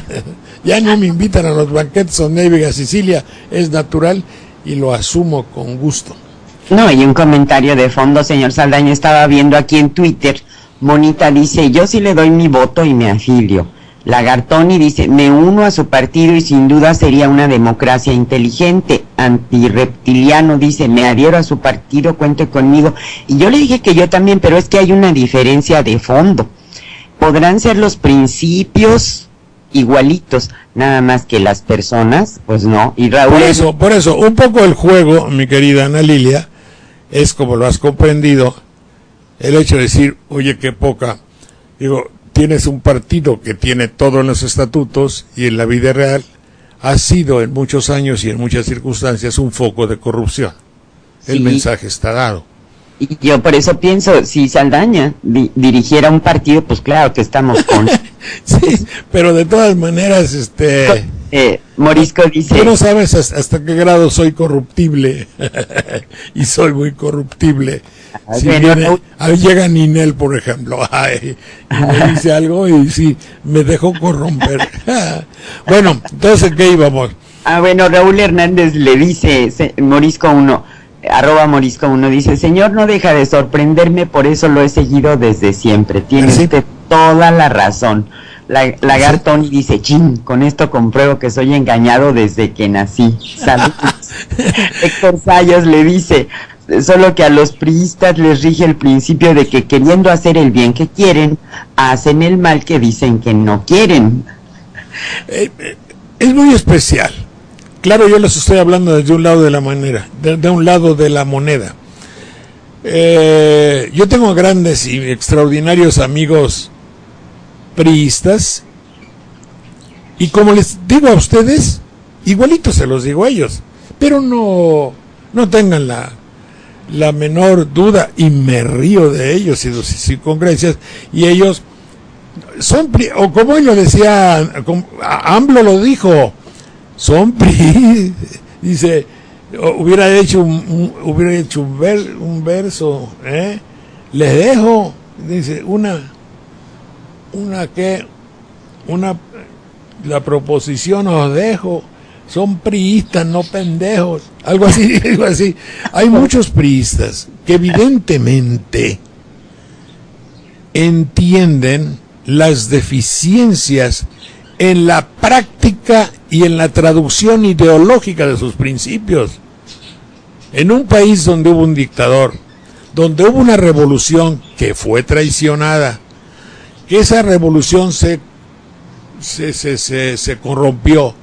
ya no me invitan a los banquetes donde hay Vega Sicilia, es natural y lo asumo con gusto. No, y un comentario de fondo, señor Saldaña, estaba viendo aquí en Twitter, Monita dice, yo sí le doy mi voto y me afilio. Lagartoni dice, me uno a su partido y sin duda sería una democracia inteligente. Antirreptiliano dice, me adhiero a su partido, cuente conmigo. Y yo le dije que yo también, pero es que hay una diferencia de fondo. Podrán ser los principios igualitos, nada más que las personas, pues no. Y Raúl... Por eso, un poco el juego, mi querida Ana Lilia, es como lo has comprendido, el hecho de decir, oye, qué poca, digo, tienes un partido que tiene todo en los estatutos y en la vida real ha sido en muchos años y en muchas circunstancias un foco de corrupción. El mensaje está dado. Y yo por eso pienso, si Saldaña dirigiera un partido, pues claro que estamos con... Sí, pero de todas maneras, Morisco dice... Tú no sabes hasta qué grado soy corruptible. Y soy muy corruptible. Si bueno, ahí llega Ninel, por ejemplo, y me dice algo y sí, me dejó corromper. Bueno, entonces, ¿qué íbamos? Bueno, Raúl Hernández le dice, Morisco 1, @Morisco 1, dice, señor, no deja de sorprenderme, por eso lo he seguido desde siempre. Tiene usted toda la razón. Lagartón dice, chin, con esto compruebo que soy engañado desde que nací. Saludos. Héctor Sayas le dice, solo que a los priistas les rige el principio de que queriendo hacer el bien que quieren, hacen el mal que dicen que no quieren. Es muy especial. Claro, yo les estoy hablando desde un lado de la manera, de un lado de la moneda. Yo tengo grandes y extraordinarios amigos priistas, y como les digo a ustedes, igualito se los digo a ellos, pero no tengan la menor duda, y me río de ellos y sus incongruencias, y ellos son o como él lo decía, AMLO lo dijo, son PRI, dice, hubiera hecho un verso, les dejo, dice, la proposición os dejo, son priistas, no pendejos, algo así. Hay muchos priistas que evidentemente entienden las deficiencias en la práctica y en la traducción ideológica de sus principios. En un país donde hubo un dictador, donde hubo una revolución que fue traicionada, que esa revolución se corrompió,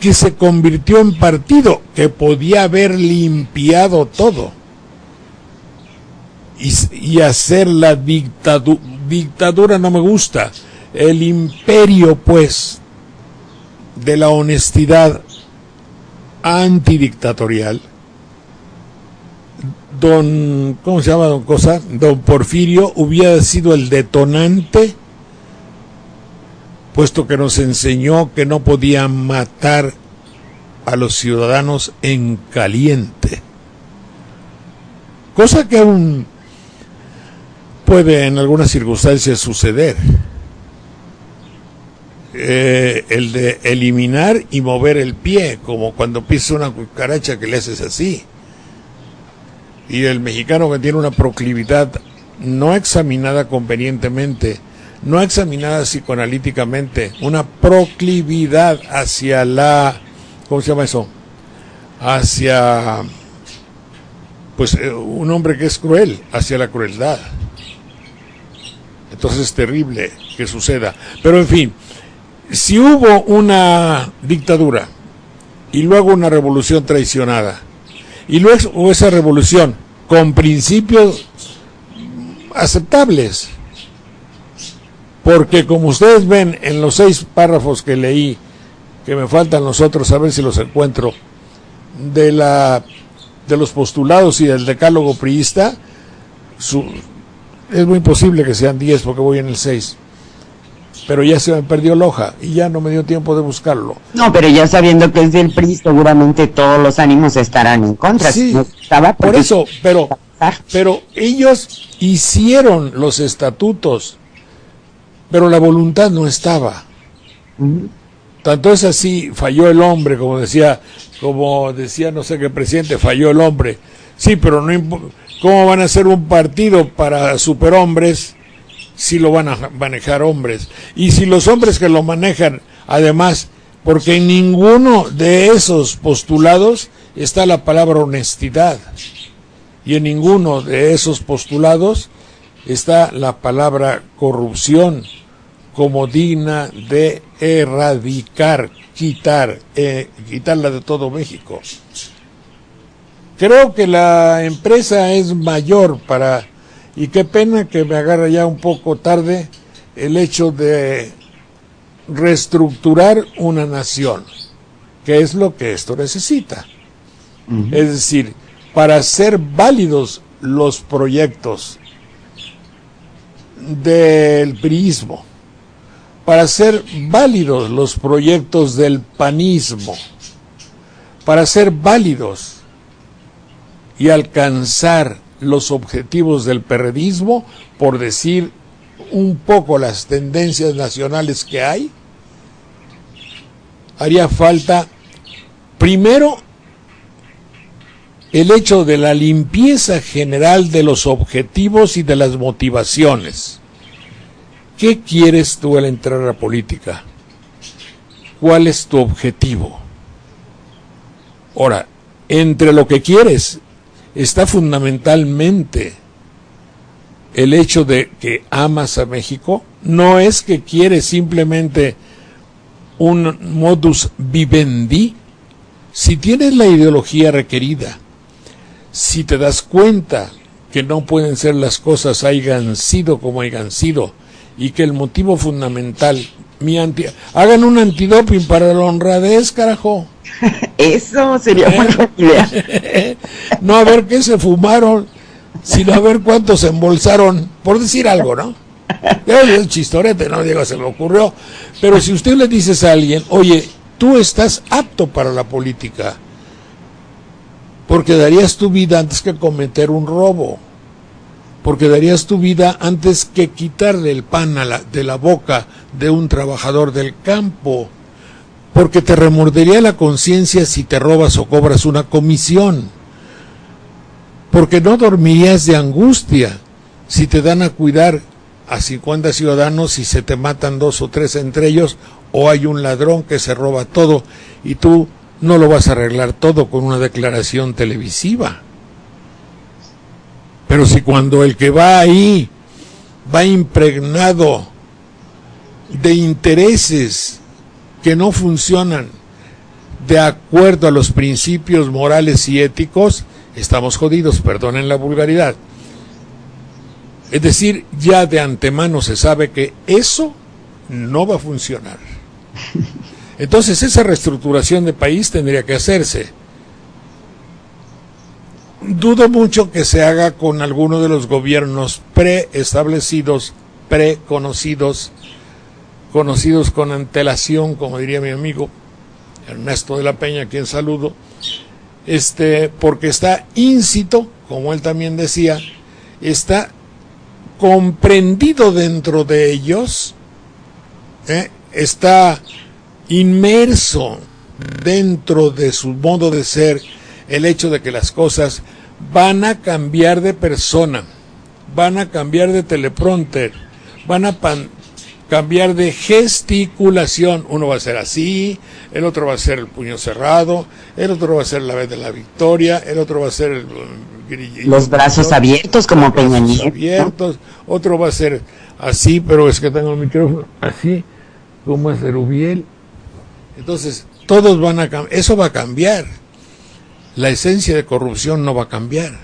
que se convirtió en partido que podía haber limpiado todo y hacer la dictadura no me gusta, el imperio pues de la honestidad antidictatorial. ¿Cómo se llama don Porfirio hubiera sido el detonante, puesto que nos enseñó que no podían matar a los ciudadanos en caliente, cosa que aún puede en algunas circunstancias suceder. El de eliminar y mover el pie, como cuando pisa una cucaracha que le haces así. Y el mexicano que tiene una proclividad no examinada convenientemente, no examinada psicoanalíticamente, una proclividad hacia la, ¿cómo se llama eso? Hacia, pues, un hombre que es cruel, hacia la crueldad. Entonces es terrible que suceda. Pero en fin, si hubo una dictadura y luego una revolución traicionada, y luego esa revolución con principios aceptables, porque como ustedes ven en los 6 párrafos que leí, que me faltan los otros, a ver si los encuentro, de los postulados y del decálogo priista, es muy posible que sean 10 porque voy en el 6, pero ya se me perdió la hoja y ya no me dio tiempo de buscarlo. No, pero ya sabiendo que es del PRI, seguramente todos los ánimos estarán en contra. Sí, no estaba por eso, pero ellos hicieron los estatutos, pero la voluntad no estaba. Tanto es así, falló el hombre, como decía no sé qué presidente, falló el hombre. Sí, pero ¿cómo van a hacer un partido para superhombres si lo van a manejar hombres? Y si los hombres que lo manejan, además, porque en ninguno de esos postulados está la palabra honestidad, y en ninguno de esos postulados está la palabra corrupción como digna de erradicar, quitarla de todo México. Creo que la empresa es mayor y qué pena que me agarra ya un poco tarde el hecho de reestructurar una nación, que es lo que esto necesita. Es decir, para ser válidos los proyectos del priismo, para hacer válidos los proyectos del panismo, para ser válidos y alcanzar los objetivos del perredismo, por decir un poco las tendencias nacionales que hay, haría falta primero el hecho de la limpieza general de los objetivos y de las motivaciones. ¿Qué quieres tú al entrar a la política? ¿Cuál es tu objetivo? Ahora, entre lo que quieres está fundamentalmente el hecho de que amas a México. No es que quieres simplemente un modus vivendi. Si tienes la ideología requerida, si te das cuenta que no pueden ser las cosas hayan sido como hayan sido, y que el motivo fundamental, hagan un antidoping para la honradez, carajo. Eso sería buena idea. No a ver qué se fumaron, sino a ver cuántos se embolsaron, por decir algo, ¿no? Es chistorete, no digo, se me ocurrió. Pero si usted le dices a alguien, oye, tú estás apto para la política, porque darías tu vida antes que cometer un robo, porque darías tu vida antes que quitarle el pan de la boca de un trabajador del campo, porque te remordería la conciencia si te robas o cobras una comisión, porque no dormirías de angustia si te dan a cuidar a 50 ciudadanos y se te matan 2 o 3 entre ellos, o hay un ladrón que se roba todo y tú no lo vas a arreglar todo con una declaración televisiva. Pero si cuando el que va ahí va impregnado de intereses que no funcionan de acuerdo a los principios morales y éticos, estamos jodidos, perdonen la vulgaridad. Es decir, ya de antemano se sabe que eso no va a funcionar. Entonces esa reestructuración de país tendría que hacerse. Dudo mucho que se haga con alguno de los gobiernos preestablecidos, preconocidos, conocidos con antelación, como diría mi amigo Ernesto de la Peña, a quien saludo, porque está íncito, como él también decía, está comprendido dentro de ellos, está inmerso dentro de su modo de ser el hecho de que las cosas van a cambiar de persona, van a cambiar de teleprompter, van a cambiar de gesticulación. Uno va a ser así, el otro va a ser el puño cerrado, el otro va a ser la vez de la victoria, el otro va a ser los brazos abiertos como Peña Nieto, abiertos, otro va a ser así, pero es que tengo el micrófono así, como es Erubiel. Entonces, todos van a cambiar, eso va a cambiar. La esencia de corrupción no va a cambiar.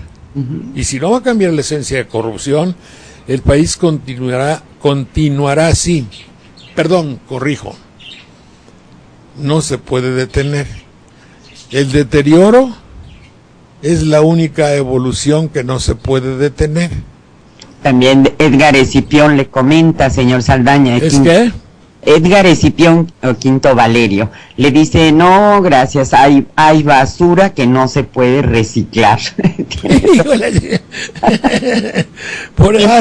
Y si no va a cambiar la esencia de corrupción, el país continuará así. Perdón, corrijo. No se puede detener. El deterioro es la única evolución que no se puede detener. También Edgar Escipión le comenta, señor Saldaña. ¿Es qué? Edgar Escipión o Quinto Valerio le dice, no, gracias, hay basura que no se puede reciclar.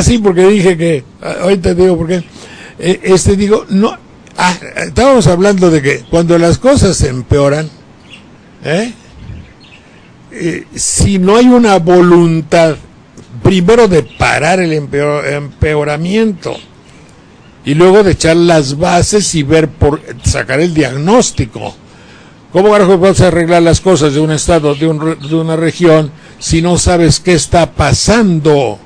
Sí, porque dije que, ahorita digo por qué, no, estábamos hablando de que cuando las cosas se empeoran, si no hay una voluntad, primero de parar el empeoramiento, y luego de echar las bases y sacar el diagnóstico. ¿Cómo vas a arreglar las cosas de un estado, de una región, si no sabes qué está pasando?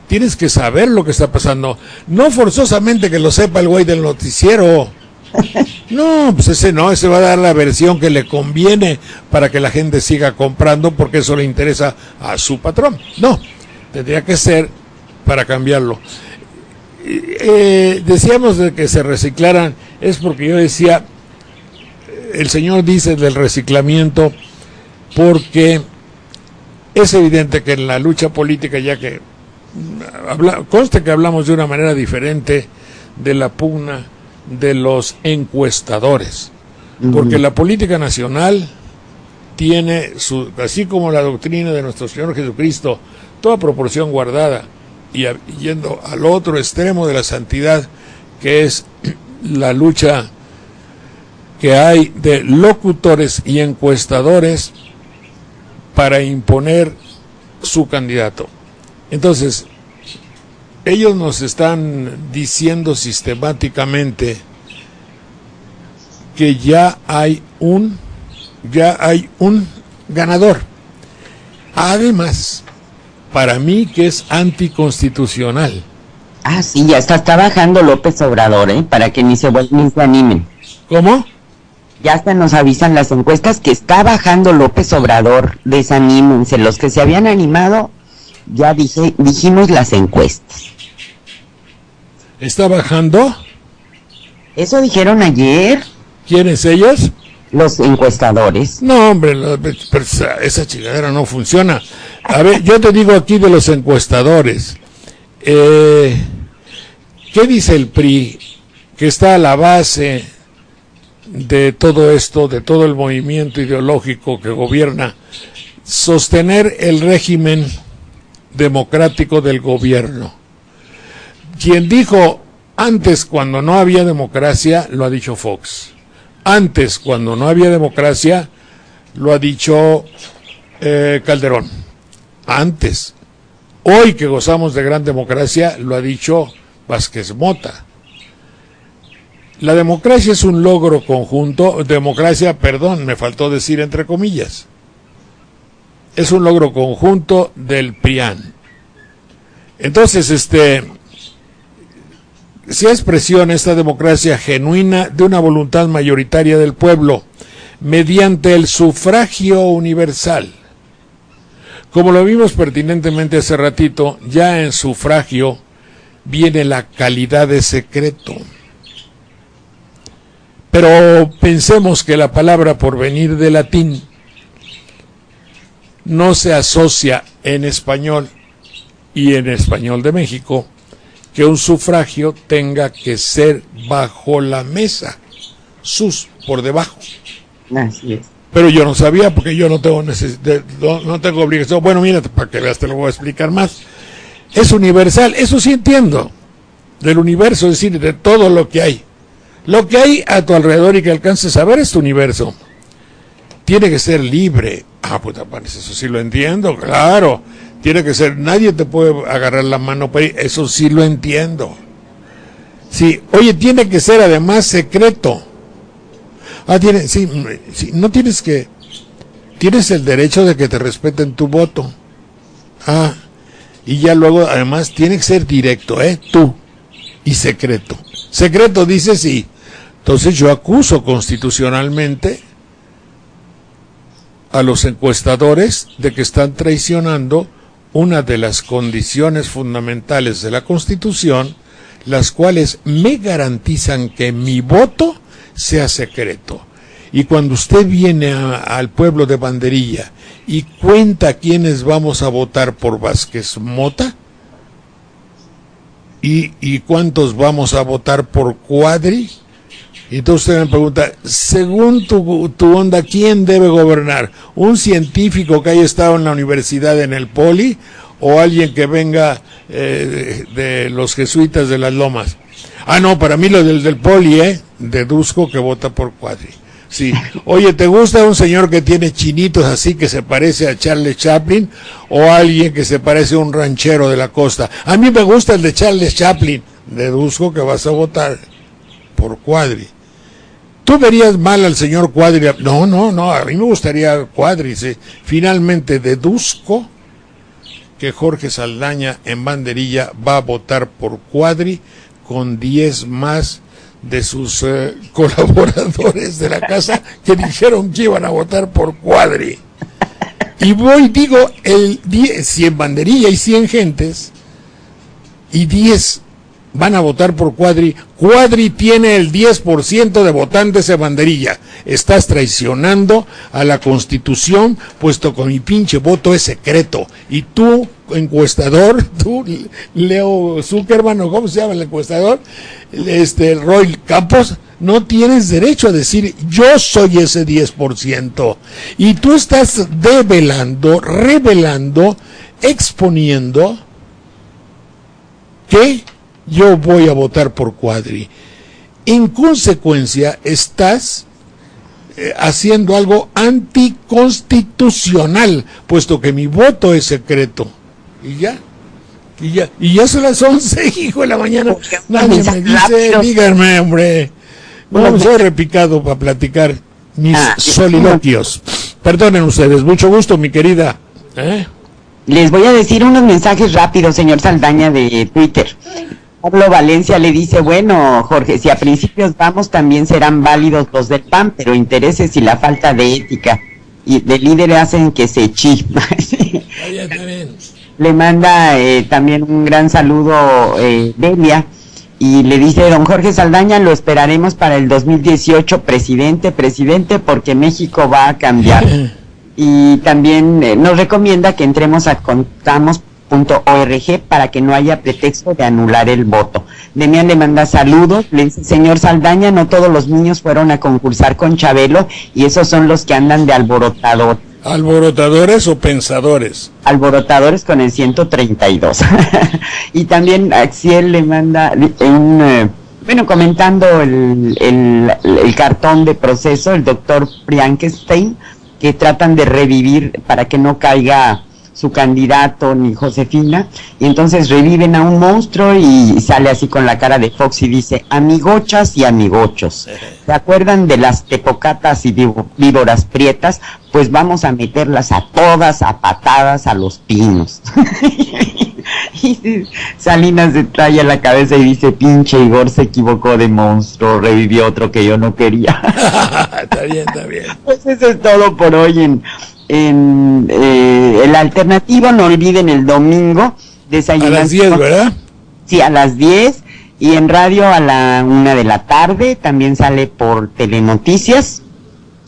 Tienes que saber lo que está pasando. No forzosamente que lo sepa el güey del noticiero. No, pues ese va a dar la versión que le conviene para que la gente siga comprando porque eso le interesa a su patrón. No, tendría que ser para cambiarlo. Decíamos de que se reciclaran, es porque yo decía, el señor dice del reciclamiento porque es evidente que en la lucha política, ya que conste que hablamos de una manera diferente de la pugna de los encuestadores, porque la política nacional tiene, así como la doctrina de nuestro Señor Jesucristo, toda proporción guardada, y yendo al otro extremo de la santidad, que es la lucha que hay de locutores y encuestadores para imponer su candidato. Entonces, ellos nos están diciendo sistemáticamente que ya hay un ganador. Además, para mí que es anticonstitucional. Ah, sí, ya está bajando López Obrador, para que ni se animen. ¿Cómo? Ya hasta nos avisan las encuestas que está bajando López Obrador. Desanímense, los que se habían animado, ya dijimos las encuestas. ¿Está bajando? Eso dijeron ayer. ¿Quiénes ellos? Los encuestadores. No, hombre, pero esa chingadera no funciona. A ver, yo te digo aquí de los encuestadores. ¿Qué dice el PRI? Que está a la base de todo esto, de todo el movimiento ideológico que gobierna, sostener el régimen democrático del gobierno. Quien dijo antes, cuando no había democracia, lo ha dicho Fox. Antes, cuando no había democracia, lo ha dicho Calderón. Antes. Hoy que gozamos de gran democracia, lo ha dicho Vázquez Mota. La democracia es un logro conjunto, me faltó decir entre comillas. Es un logro conjunto del PRIAN. Entonces, si expresión esta democracia genuina de una voluntad mayoritaria del pueblo, mediante el sufragio universal. Como lo vimos pertinentemente hace ratito, ya en sufragio viene la calidad de secreto. Pero pensemos que la palabra, por venir de latín, no se asocia en español y en español de México que un sufragio tenga que ser bajo la mesa, por debajo. Así es. Pero yo no sabía, porque yo no tengo no tengo obligación. Bueno, mira, para que veas, te lo voy a explicar más. Es universal, eso sí entiendo, del universo, es decir, de todo lo que hay. Lo que hay a tu alrededor y que alcances a ver es tu universo. Tiene que ser libre. Ah, puta, eso sí lo entiendo, claro. Tiene que ser, nadie te puede agarrar la mano para ir, eso sí lo entiendo. Sí, oye, tiene que ser además secreto. Ah, no tienes que, tienes el derecho de que te respeten tu voto. Ah, y ya luego además tiene que ser directo, tú, y secreto. Secreto dice sí. Entonces yo acuso constitucionalmente a los encuestadores de que están traicionando una de las condiciones fundamentales de la Constitución, las cuales me garantizan que mi voto sea secreto. Y cuando usted viene al pueblo de Banderilla y cuenta quiénes vamos a votar por Vázquez Mota, y cuántos vamos a votar por Cuadri, y entonces usted me pregunta, según tu onda, ¿quién debe gobernar? ¿Un científico que haya estado en la universidad, en el Poli, o alguien que venga de los jesuitas de las Lomas? Ah, no, para mí lo del Poli, deduzco que vota por Cuadri. Sí. Oye, ¿te gusta un señor que tiene chinitos así que se parece a Charles Chaplin, o alguien que se parece a un ranchero de la costa? A mí me gusta el de Charles Chaplin. Deduzco que vas a votar por Cuadri. ¿Tú verías mal al señor Cuadri? No, a mí me gustaría Cuadri. Sí. Finalmente deduzco que Jorge Saldaña en Banderilla va a votar por Cuadri con 10 más de sus colaboradores de la casa que dijeron que iban a votar por Cuadri. Y si en Banderilla hay 100 gentes y 10 van a votar por Cuadri. Cuadri tiene el 10% de votantes de banderilla. Estás traicionando a la Constitución, puesto que mi pinche voto es secreto. Y tú, encuestador, tú, Leo Zuckerman, o ¿cómo se llama el encuestador? Roy Campos, no tienes derecho a decir yo soy ese 10%. Y tú estás revelando, exponiendo que yo voy a votar por Cuadri. En consecuencia, estás haciendo algo anticonstitucional, puesto que mi voto es secreto. Y ya son las 11, hijo de la mañana. Nadie me dice, díganme, hombre. No soy repicado para platicar mis soliloquios. Perdonen ustedes, mucho gusto, mi querida. Les voy a decir unos mensajes rápidos, señor Saldaña, de Twitter. Pablo Valencia le dice, bueno, Jorge, si a principios vamos, también serán válidos los del PAN, pero intereses y la falta de ética y de líderes hacen que se chisma. Le manda también un gran saludo Delia, y le dice, don Jorge Saldaña, lo esperaremos para el 2018, presidente, porque México va a cambiar. Y también nos recomienda que entremos a contamos.org para que no haya pretexto de anular el voto. Demian le manda saludos, le dice, señor Saldaña, no todos los niños fueron a concursar con Chabelo, y esos son los que andan de alborotador. ¿Alborotadores o pensadores? Alborotadores con el 132. Y también Axiel le manda comentando el cartón de proceso, el doctor Frankenstein, que tratan de revivir para que no caiga su candidato ni Josefina, y entonces reviven a un monstruo y sale así con la cara de Fox y dice, amigochas y amigochos, ¿se acuerdan de las tepocatas y víboras prietas? Pues vamos a meterlas a todas a patadas a los pinos. Y Salinas se trae a la cabeza y dice, pinche Igor se equivocó de monstruo, revivió otro que yo no quería. Está bien. Pues eso es todo por hoy en el alternativo. No olviden el domingo desayunar. A las 10, ¿verdad? Sí, a las 10, y en radio a la 1 de la tarde, también sale por Telenoticias,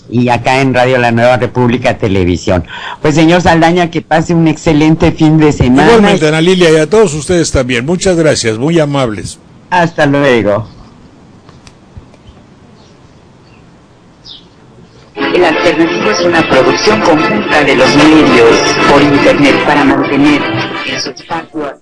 y acá en Radio La Nueva República Televisión. Pues señor Saldaña, que pase un excelente fin de semana. Igualmente, Ana Lilia, y a todos ustedes también. Muchas gracias, muy amables. Hasta luego. El alternativo es una producción conjunta de los medios por internet para mantener en su espacio